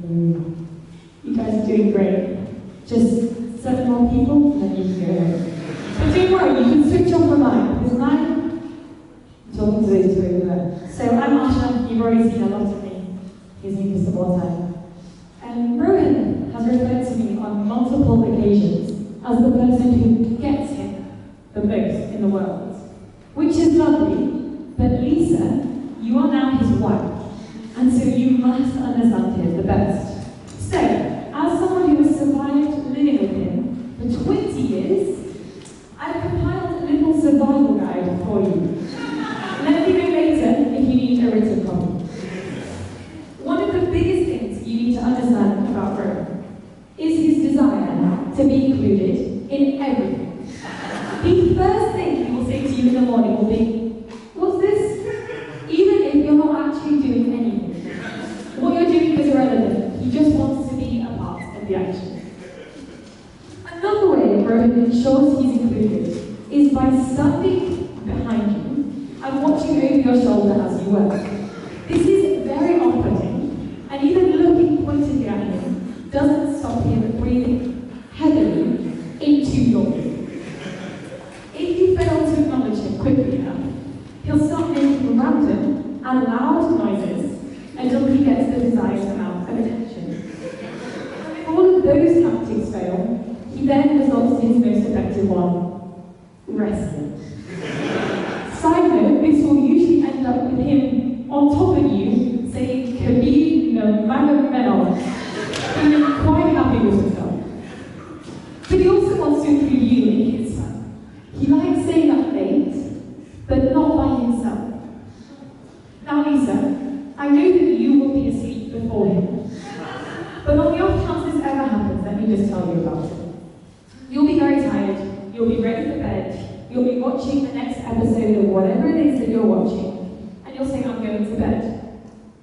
You guys are doing great. Just 7 more people, and then you can go home. But don't worry, you can switch off the mic, because I'm talking to those two over there. So I'm Asha, you've already seen a lot of me. Here's me for some more time. Rohan has referred to me on multiple occasions as the person who gets him the most in the world. Which is lovely, but Lisa, you are now his wife, and so you must understand him the best. So, as someone who has survived living with him for 20 years, I've compiled a little survival guide for you. Let me know later if you need a written copy. One of the biggest things you need to understand about Rohan is his desire to be included in everything. The first thing he will say to you in the morning will be, "What's this?" Even if you're not actually doing anything. What you're doing is irrelevant. He just wants to be a part of the action. Another way Rohan ensures he's included is by standing behind you and watching over your shoulder as you work. This is very off-putting, and even looking pointedly at him doesn't stop him breathing heavily into your ear. If you fail to acknowledge him quickly enough, he'll start making random and loud noises until he gets the desired amount of attention. And if all of those tactics fail, he then resorts to his most effective one, wrestling. Side note, this will usually end up with him on top of you saying, "Khabib Nurmagomedov," feeling quite happy with himself. But he also wants to include you in his fun. He likes staying up late, but not by himself. Now Lisa, I know that you will be asleep before him, but on the off chance this ever happens, let me just tell you about it. You'll be very tired, you'll be ready for bed, you'll be watching the next episode of whatever it is that you're watching, and you'll say, "I'm going to bed."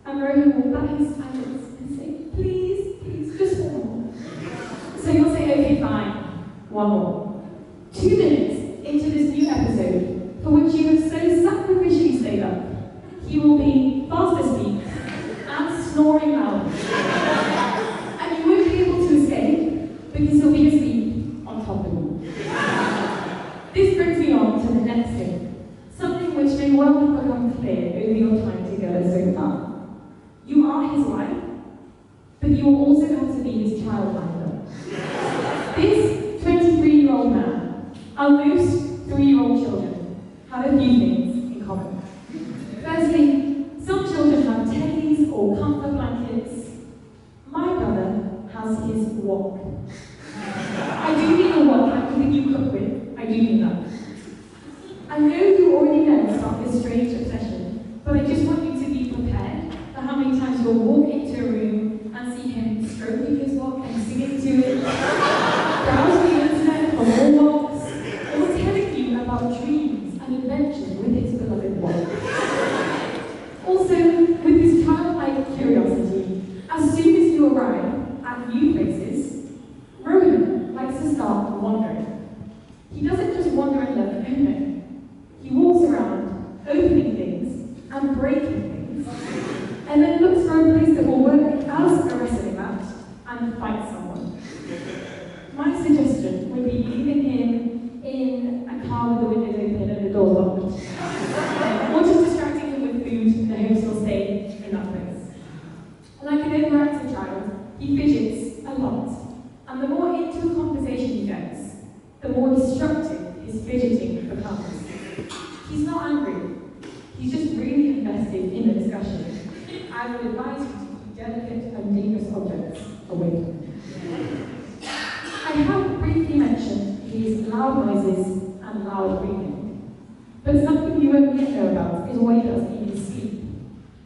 And Rohan will bat his eyelids and say, please, just one more. So you'll say, "Okay, fine, one more." 2 minutes into this new episode, for which you have so sacrificially stayed up, he will be fast asleep and snoring loud. And you won't be able to escape because he'll be asleep on top of you. This brings me on to the next thing, something which may well have become clear over your time together so far. You are his wife, but you will also have to be his childminder. This 23-year-old man, and most 3-year-old children, have a few things in common. Firstly, some children have teddies or comfort blankets. My brother has his wok. I do mean a wok like the thing you cook with. I do mean that. I know you already know about this strange obsession, but I just want you to be prepared for how many times you'll walk into a room and see him stroking his wok and singing to it, browse the internet for more woks, or telling you about dreams and adventures with his beloved wok. Also, with his childlike curiosity, as soon as you arrive at new places, Rohan likes to start wandering. He doesn't just wander in love, no. He walks around, opening things and breaking things, and then looks for a place that will work as a wrestling match and fight someone. My suggestion would be leaving him in a car with the windows open and the door locked, or just distracting him with food in the hopes he'll stay in that place. Like an overactive child, he fidgets a lot, and the more into a conversation he gets, the more destructive his fidgeting becomes. He's not angry, he's just really invested in the discussion. I would advise you to keep delicate and dangerous objects away from him. I have briefly mentioned his loud noises and loud breathing, but something you won't yet know about is what he does in his sleep.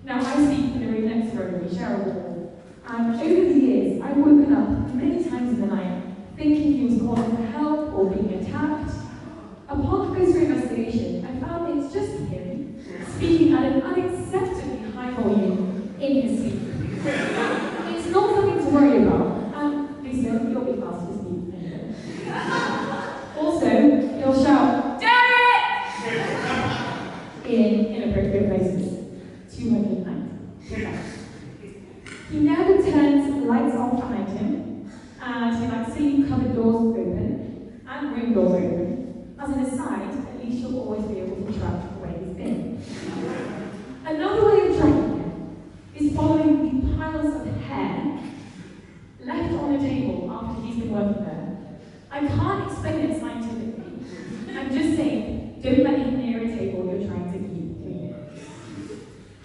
Now, I sleep in the room next door, we share a wall, and over the years, I've woken up many times in the night thinking he was calling for help or being attacked. Upon closer investigation, I found it's just him speaking at an unacceptably high volume in his sleep. It's not something to worry about, and Lisa, you'll be fast asleep anyway. Also, he'll shout, "Derek!" in inappropriate places. 290. He never turns lights off behind him, and he likes seeing cupboard doors open, and room doors open. As an aside, at least you'll always be able to track where he's been. Another way of tracking him is following the piles of hair left on the table after he's been working there. I can't explain it scientifically. I'm just saying, don't let him near a table you're trying to keep clean.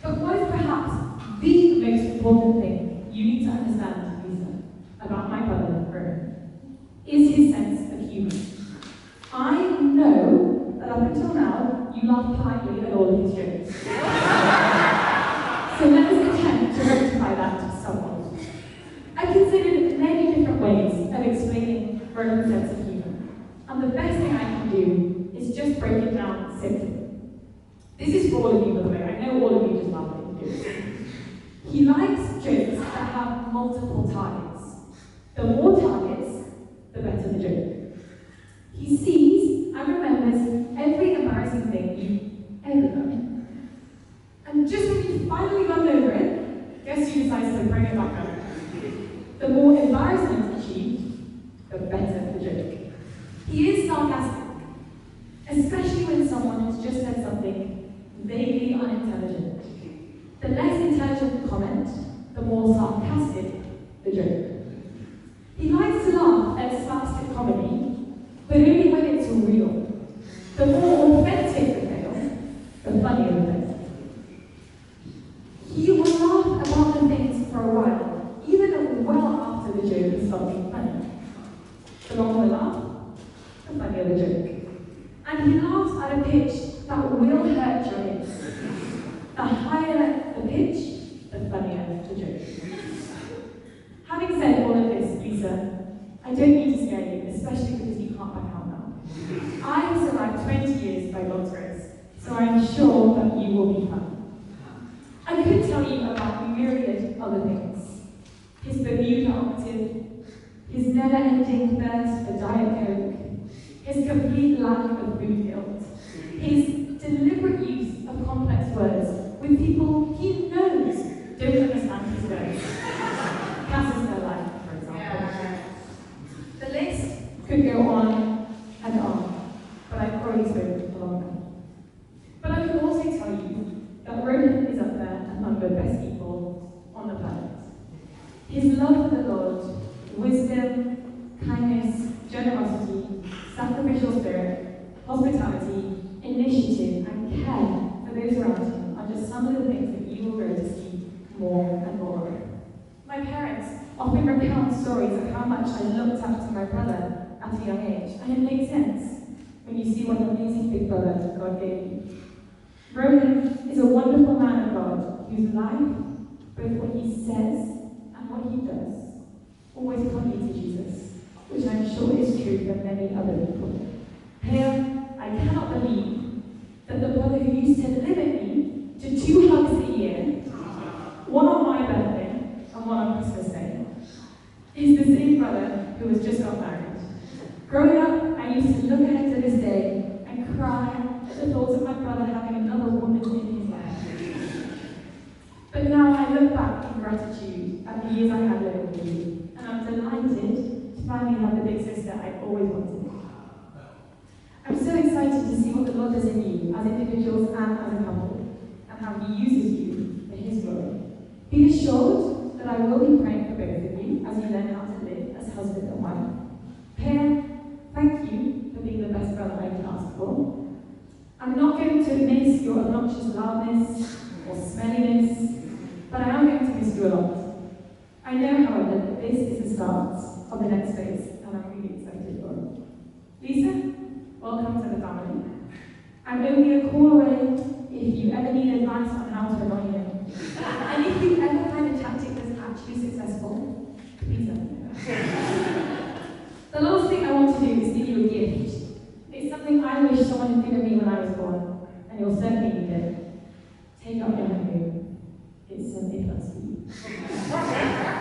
But what is perhaps the most important thing you need to understand, Lisa, about my brother, Rowan, is his sense of humour. I know that up until now, you laugh politely at all of his jokes. So let us attempt to rectify that somewhat. I considered many different ways of explaining Rowan's sense of humour, and the best thing I can do is just break it down simply. This is for all of you, by the way. I know all of you just laugh at his jokes. He likes jokes that have multiple targets. The more targets, the better the joke. He sees and remembers every embarrassing thing you've ever done. And just when you finally run over it, guess who decides to bring it back up? The more embarrassment achieved, the better the joke. He is sarcastic, especially when someone has just said something vaguely unintelligent. The less intelligent the comment, the more sarcastic the joke. He likes to laugh at slapstick comedy, but only when it's real. The more authentic the tale, the funnier the tale. He will laugh about the things for a while, even well after the joke has stopped being funny. The longer the laugh, the funnier the joke. And he laughs at a pitch that will hurt your ears. The higher the pitch, the funnier the joke. Having said all of this, Lisa, I don't need to scare you, especially because you can't back out now. I have survived 20 years by God's grace, so I'm sure that you will be fine. I could tell you about a myriad other things. His Bermuda operative, his never-ending thirst for Diet Coke, his complete lack of food guilt, his deliberate use of complex words with people he knows don't understand his words. Passes their life, for example. The list could go on and on, but I've already spoken for long enough. But I can also tell you that Rowan is up there among the best people on the planet. His love for the Lord, wisdom, kindness, generosity, sacrificial spirit, hospitality, initiative, and care for those around him are just some of the things that you will grow to see more and more of. My parents often recount stories of how much I looked up to my brother at a young age, and it makes sense when you see what an amazing big brother God gave you. Rowan is a wonderful man of God whose life, both what he says and what he does, always point me to Jesus, which I'm sure is true for many other people. Here, I cannot believe that the brother who used to limit me to 2 hugs a year, one on my birthday and one on Christmas Day, is the same brother who has just got married. Growing up, I used to look ahead to this day and cry at the thoughts of my brother having another woman in his life. But now I look back in gratitude at the years I had living with you, and I'm delighted to finally have the big sister I've always wanted. I'm so excited to see what the Lord does in you as individuals and as a couple, and how He uses you for His glory. Be assured that I will be praying for both of you as you learn how to live as husband and wife. Pair, thank you for being the best brother I can ask for. I'm not going to miss your obnoxious loudness or smelliness, but I am going to miss you a lot. I know, however, that this is the start of the next phase, and I'm really excited for it. Lisa, welcome to the family. I'm only a call away if you ever need advice on how to annoy him. And if you ever find a tactic that's actually successful, please let me know. The last thing I want to do is give you a gift. It's something I wish someone had given me when I was born, and you'll certainly need it. Take out your honeymoon. It's simply plus for you.